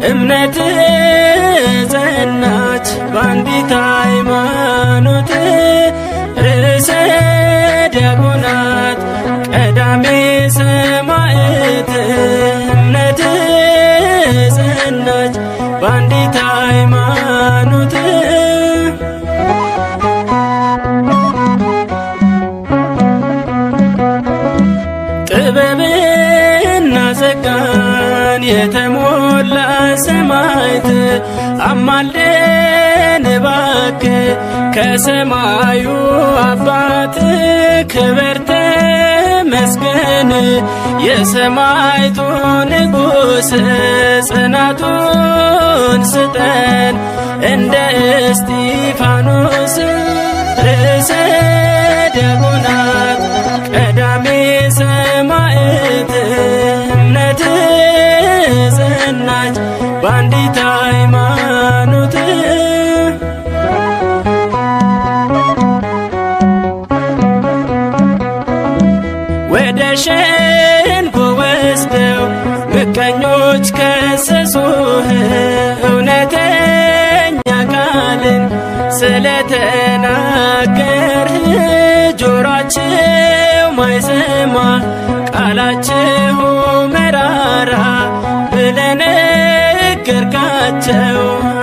እምነት ጸናች በአንዲት ሃይማኖት ርዕሰ ዲያቆናት ቀዳሜ ሰማዕት እምነት ጸናች በአንዲት ሃይማኖት ጥበብና ጸጋን የተሞላ ሰማዕት አማልደን እባክህ ከሰማዩ አባት ክብር ተመስገን የሰማዕቱ ንጉሥ ጽናቱን ስጠን እንደ እስጢፋኖስ ርዕሰ ዲያቆናት ቀዳሜ ሰማዕት እምነት ጸናች በአንዲት ሃይማኖት ወደ ሸንጎ ወስደው ምቀኞች ከሰሱህ እውነተኛ ቃልን ስለተናገርህ ጆሮአቸው ማይሰማ ቃላቸው መራራ ብለህ ነገርካቸው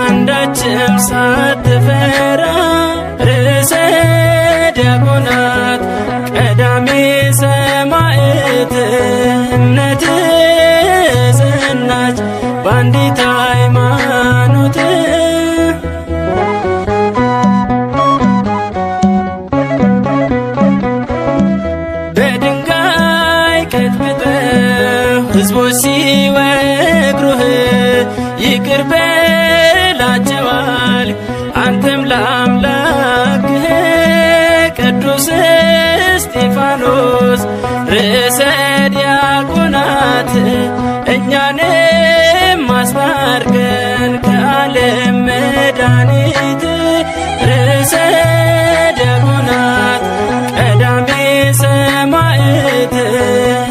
አንዳችም ሳትፈራ ርዕሰ ዲያቆናት ቀዳሜ ሰማዕት እምነት ጸናች በአንዲት ሃይማኖት ሕዝቦች ሲወግሩህ ይቅር በላቸዋል አንተም ለአምላክህ ቅዱስ እስጢፋኖስ ርዕሰ ዲያቆናት እኛንም አስታርቀን ከዓለም መድኃኒት ርዕሰ ዲያቆናት ቀዳሜ ሰማዕት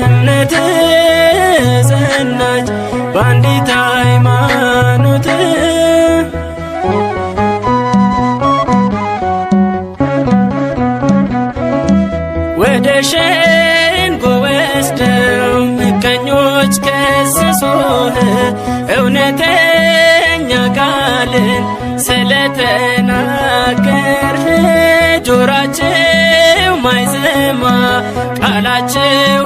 እምነት ጸናች በአንዲት ሃይማኖት ወደ ሸንጎ ወስደው ምቀኞች ከሰሱህ እውነተኛ ቃልን ስለተናገርህ ጆሮአቸው ማይሰማ ቃላቸው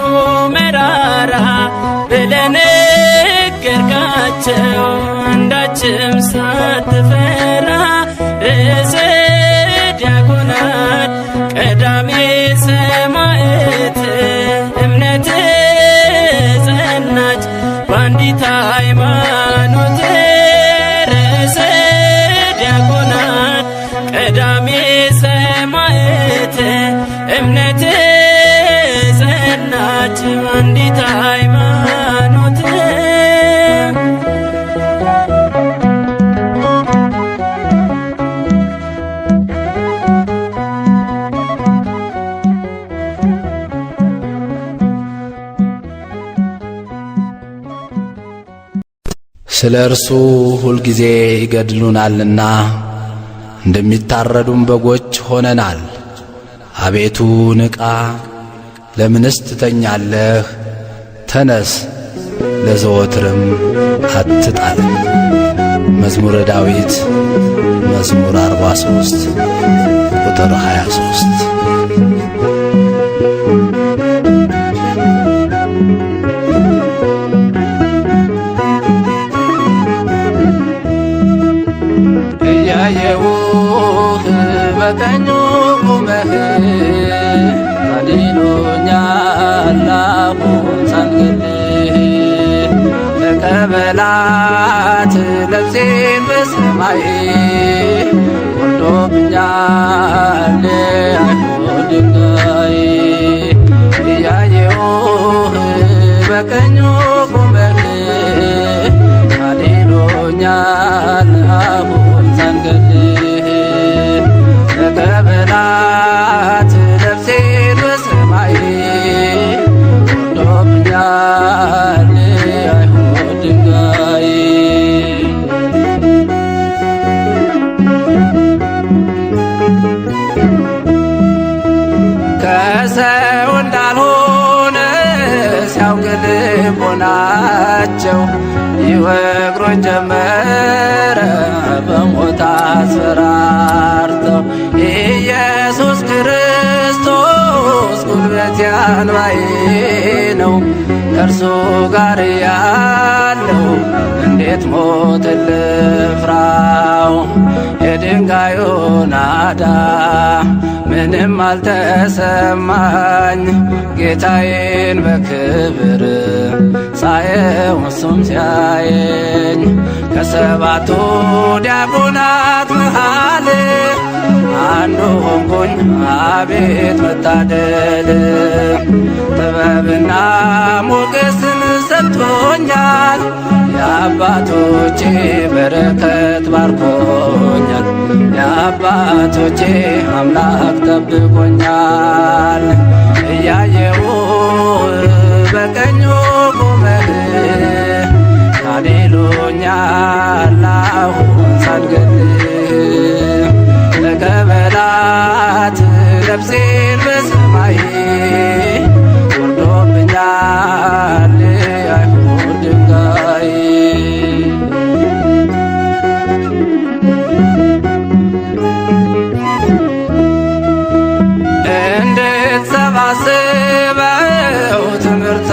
መራራ ብለህ ነገርካቸው አንዳችም ሳትፈራ ርዕሰ ዲያቆናት ቀዳሜ ሰማዕት እምነት ጸናች በአንዲት ሃይማኖት ርዕሰ ዲያቆናት ቀዳሜ ሰማዕት እምነት ጸናች በአንዲት ሃይማኖት ስለ እርሱ ሁልጊዜ ይገድሉናልና እንደሚታረዱም በጎች ሆነናል። አቤቱ ንቃ፣ ለምንስ ትተኛለህ? ተነስ፣ ለዘወትርም አትጣል። መዝሙረ ዳዊት መዝሙር 43 ቁጥር 23። እያየሁህ በቀኙ ቁመህ አድኖኛል አሁን ሳልገልህ ተቀበላት ነፍሴን በሰማይ ወርዶ ወርዶብኛል አይሁድ ድንጋይ እያየሁህ በቀኙ ቆመህ አድኖኛል አሁን ሳንገድህ ተቀበላት ነፍሴን በሰማይ ወርዶብኛል አይሁድ ድንጋይ ከሰው እንዳልሆነ ሲያውቅ ልቦናቸው ይወግሮኝ ጀመረ በሞት አስፈራርተው ኢየሱስ ክርስቶስ ጉልበቴ አንባዬ ነው ከእርሱ ጋር ያለው እንዴት ሞት ልፍራው የድንጋዩ ናዳ ምንም አልተሰማኝ ጌታዬን በክብር ሳየው እሱም ሲያየኝ ከሰባቱ ዲያቆናት መሃል አንዱ ሆንኩኝ አቤት መታደል ጥበብና ሞገስን ሰጥቶኛል የአባቶቼ በረከት ባርኮኛል የአባቶቼ አምላክ ጠብቆኛል እያየው በቀኙ ቆመህ አድኖኛል አሁን ሳልገድህ ተቀበላት ነፍሴን በሰማይ ወርዶብኛል አይሁድ ድንጋይ እንድትሰባስበው ትምህርተ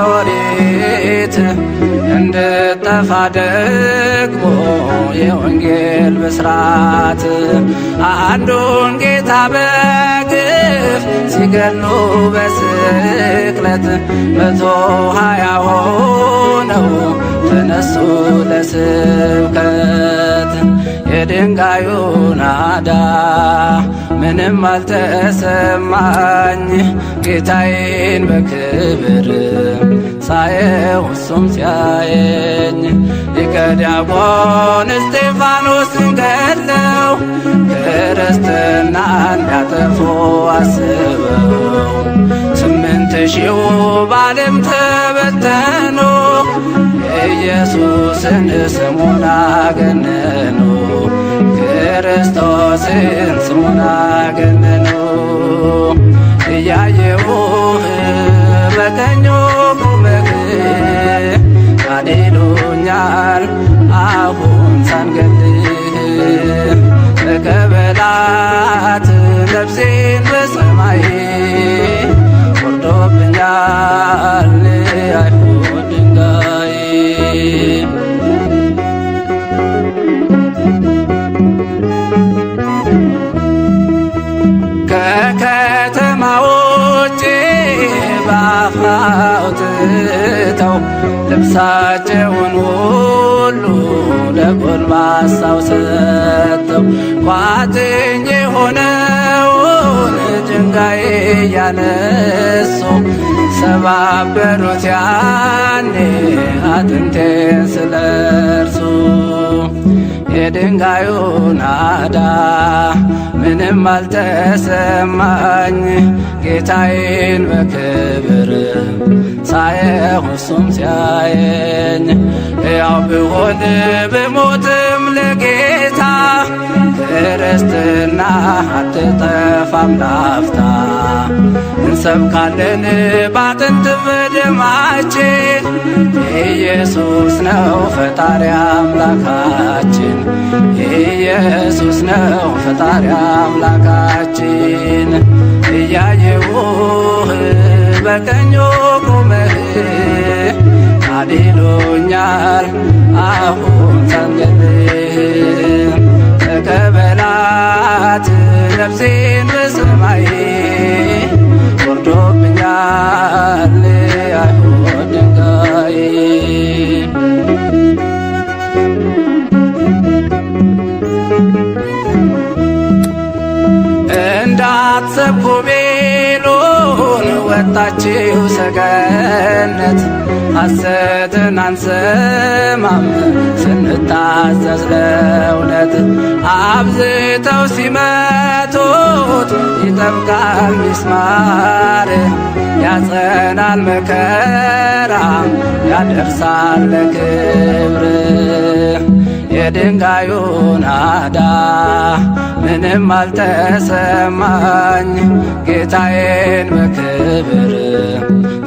ኦሪት እንድጠፋ ደግሞ የወንጌል ብስራት አንዱን ጌታ በግፍ ሲገሉ በስቅለት 120 ሆነው ተነሱ ለስብከት የድንጋዩ ናዳ ምንም አልተሰማኝ ጌታዬን በክብር ሳየው እሱም ሲያየኝ ሊቀ ዲያቆን እስጢፋኖስን ገድለው ክርስትና እንዲያጠፉ አስበው 8000 በዓለም ተበተኑ ኢየሱስን ስሙን አገነኑ ክርስቶስን ስሙን አገነኑ እያየሁህ በቀኙ ቆመህ አድኖኛል አሁን ሳንገድህ ተቀበላት ነፍሴን በሰማይ ወርዶብኛል አይሁድ ድንጋይ ከከተማ ውጭ በአፍ አውጥተው ልብሳቸውን ሁሉ ለጎልማሳው ሰጥተው ቋጥኝ የሆነውን ድንጋይ እያነሱ ሰባበሩት ያኔ አጥንቴን ስለርሱ የድንጋዩ ናዳ ምንም አልተሰማኝ ጌታዬን በክብር ሳየው እሱም ሲያየኝ ያው ብሆን ብሞትም ለጌታ ክርስትና አትጠፋም ላፍታ እንሰብካለን ባጥንት በደማችን ኢየሱስ ነው ፈጣሪ አምላካችን ኢየሱስ ነው ፈጣሪ አምላካችን እያየሁህ በቀኙ ቆመህ አድኖኛል አሁን ሳንገድህ ተቀበላት ነፍሴን በሰማይ ወርዶብኛል አይሁድ ድንጋይ ሰብኩ ቢሉን ወጣችው ሰገነት ሐሰትን አንሰማም ስንታዘዝ ለእውነት አብዝተው ሲመቱት ይጠብቃል ሚስማር ያጸናል መከራም ያደርሳል ለክብር የድንጋዩ ናዳ ምንም አልተሰማኝ ጌታዬን በክብር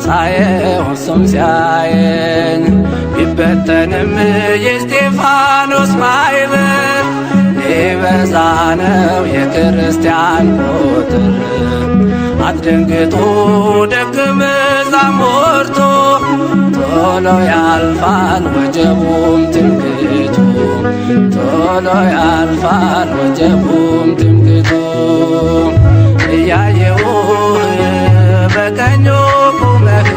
ሳየው እሱም ሲያየኝ ቢበተንም የእስጢፋኖስ ማዕበል ሊበዛ ነው የክርስቲያን ቁጥር አትደንግጡ ደቀ መዛሙርቱ ቶሎ ያልፋል ወጀቡም ትምክህቱ ቶሎ ያልፋል ወጀቡም ትምክህቱ እያየሁህ በቀኙ ቁመህ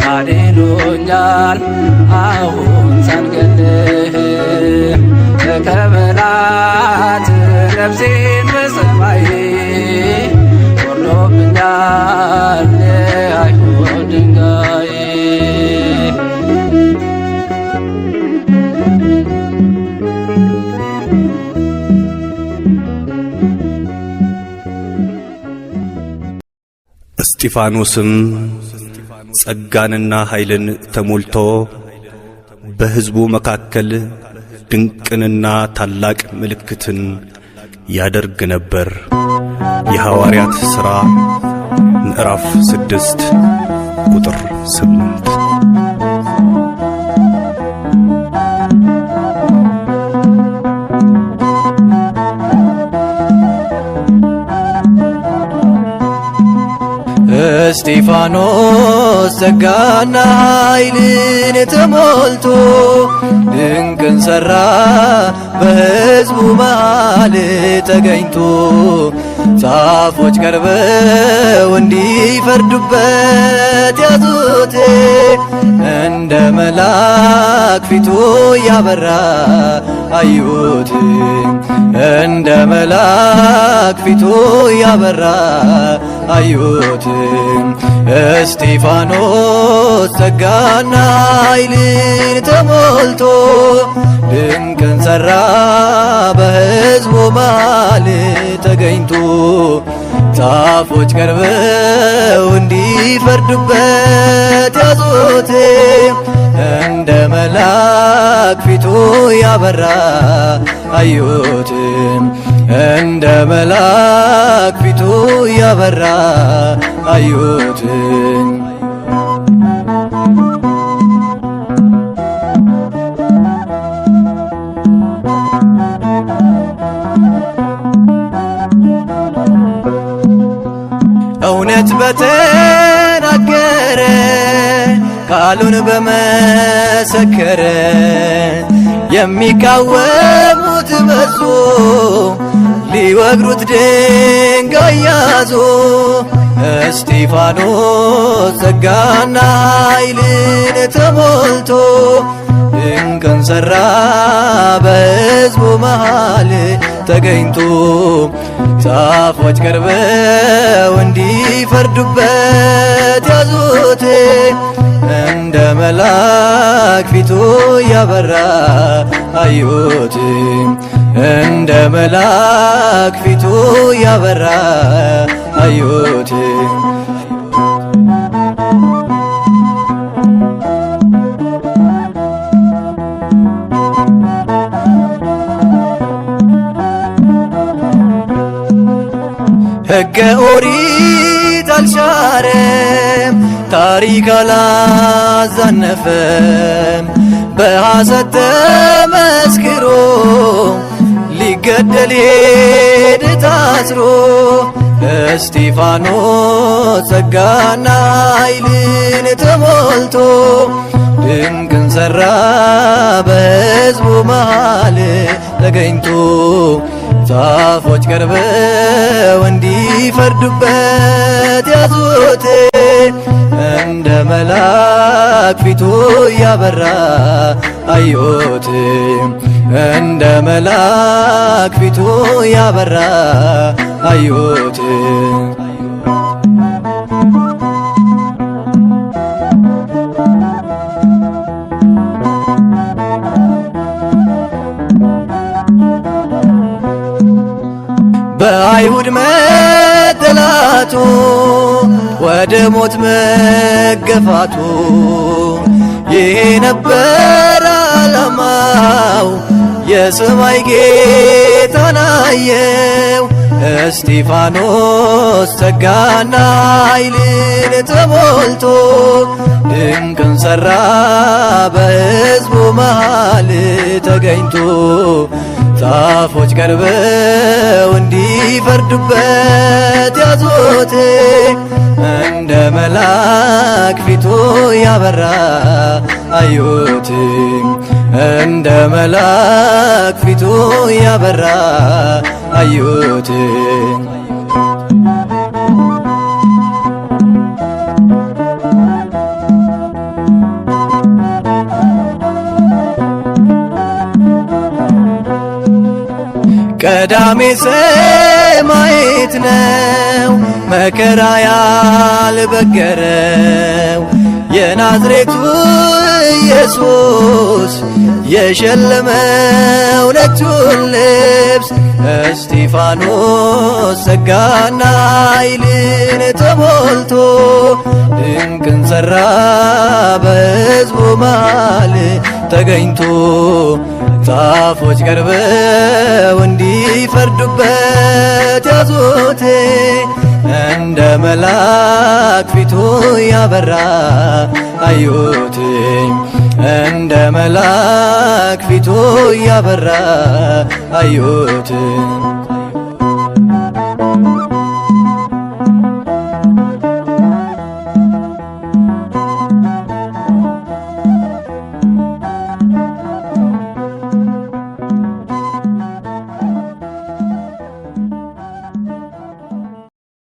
ካድሉኛል አሁን ሳንገልህ ተቀበላት ነፍሴን በሰማይ ወርዶብኛል የአይሁድ ድንጋይ እስጢፋኖስም ጸጋንና ኃይልን ተሞልቶ በሕዝቡ መካከል ድንቅንና ታላቅ ምልክትን ያደርግ ነበር። የሐዋርያት ሥራ ምዕራፍ 6 ቁጥር 8። እስጢፋኖስ ጸጋና ኃይልን ተሞልቶ ድንቅን ሠራ በሕዝቡ መሃል ተገኝቶ ጻፎች ቀርበው እንዲፈርዱበት ያዙት እንደ መልአክ ፊቱ ያበራ አዩት እንደ መልአክ ፊቱ ያበራ አዩት እስጢፋኖስ ጸጋና ኃይልን ተሞልቶ ድንቅን ሠራ በሕዝቡ መሃል ተገኝቶ ጻፎች ቀርበው እንዲፈርዱበት ያዙት እንደ መልአክ ፊቱ ያበራ አዩት እንደ መልአክ ፊቱ ያበራ አዩት እውነት በተናገረ ቃሉን በመሰከረ የሚቃወሙት በዙ ሊወግሩት ድንጋይ ያዙ እስጢፋኖስ ጸጋና ኃይልን ተሞልቶ ድንቅን ሠራ በሕዝቡ መሃል ተገኝቶ ጻፎች ቀርበው እንዲፈርዱበት ያዙት እንደ መልአክ ፊቱ ያበራ አዩት እንደ መልአክ ፊቱ ያበራ አዩት ሕገ ኦሪት አልሻረም ታሪክ አላዛነፈም በሐሰት ተመስክሮ ሊገደል ሄደ ታስሮ እስጢፋኖስ ጸጋና ኃይልን ተሞልቶ ድንቅን ሠራ በሕዝቡ መሃል ተገኝቶ ጻፎች ቀርበው እንዲፈርዱበት ያዙት እንደ መልአክ ፊቱ ያበራ አዩት እንደ መልአክ ፊቱ ያበራ አዩት። በአይሁድ መጠላቱ ወደ ሞት መገፋቱ ይሄ ነበር ዓላማው። የሰማይ ጌታን አየው እስጢፋኖስ ጸጋና ኃይልን ተሞልቶ ድንቅን ሠራ በሕዝቡ መሃል ተገኝቶ። ጻፎች ቀርበው እንዲፈርዱበት ያዙት እንደ መልአክ ፊቱ ያበራ አዩት እንደ መልአክ ፊቱ ያበራ አዩት። ቀዳሜ ሰማዕት ነው መከራ ያልበገረው የናዝሬቱ ኢየሱስ የሸለመው ነጩን ልብስ እስጢፋኖስ ጸጋና ኃይልን ተሞልቶ ድንቅን ሠራ በሕዝቡ መሃል ተገኝቶ። ጻፎች ቀርበው እንዲፈርዱበት ያዙት እንደ መልአክ ፊቱ ያበራ አዩት እንደ መልአክ ፊቱ ያበራ አዩት።